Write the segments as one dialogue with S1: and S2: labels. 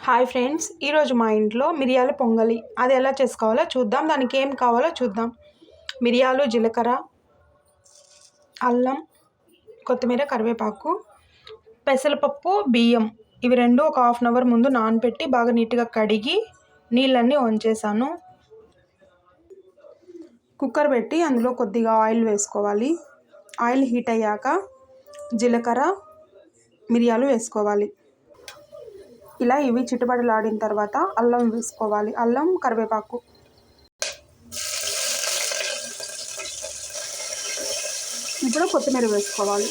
S1: Hi friends, ఈరోజు మా ఇంట్లో మిరియాల పొంగలి అది ఎలా చేసుకోవాలో చూద్దాం. దానికి ఏం కావాలో చూద్దాం. మిరియాలు, జీలకర్ర, అల్లం, కొత్తిమీర, కరివేపాకు, పెసరపప్పు, బియ్యం ఇవి రెండు ఒక హాఫ్ అన్ అవర్ ముందు నానబెట్టి బాగా నీట్గా కడిగి నీళ్ళన్నీ వంచేసాను. కుక్కర్ పెట్టి అందులో కొద్దిగా ఆయిల్ వేసుకోవాలి. ఆయిల్ హీట్ అయ్యాక జీలకర్ర, మిరియాలు వేసుకోవాలి. ఇలా ఇవి చిటపటలాడిన తర్వాత అల్లం వేసుకోవాలి. అల్లం, కరివేపాకు, ఇప్పుడు కొత్తిమీర వేసుకోవాలి.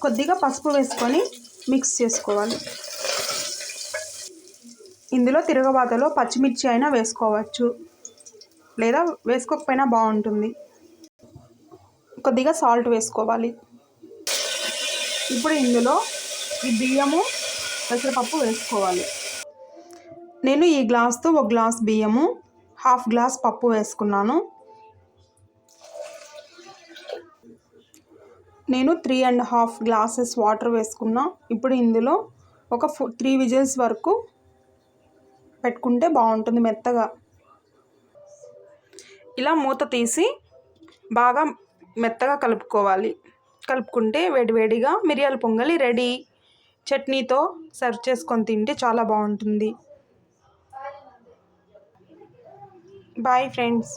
S1: కొద్దిగా పసుపు వేసుకొని మిక్స్ చేసుకోవాలి. ఇందులో తిరగబాతలో పచ్చిమిర్చి అయినా వేసుకోవచ్చు, లేదా వేసుకోకపోయినా బాగుంటుంది. కొద్దిగా సాల్ట్ వేసుకోవాలి. ఇప్పుడు ఇందులో ఈ బియ్యము, పెసరపప్పు వేసుకోవాలి. నేను ఈ గ్లాస్తో ఒక గ్లాస్ బియ్యము, హాఫ్ గ్లాస్ పప్పు వేసుకున్నాను. నేను 3.5 గ్లాసెస్ వాటర్ వేసుకున్నా. ఇప్పుడు ఇందులో ఒక 3 విజిల్స్ వరకు పెట్టుకుంటే బాగుంటుంది మెత్తగా. ఇలా మూత తీసి బాగా మెత్తగా కలుపుకోవాలి. కలుపుకుంటే వేడివేడిగా మిరియాల పొంగలి రెడీ. చట్నీతో సర్వ్ చేసుకొని తింటే చాలా బాగుంటుంది. Bye friends.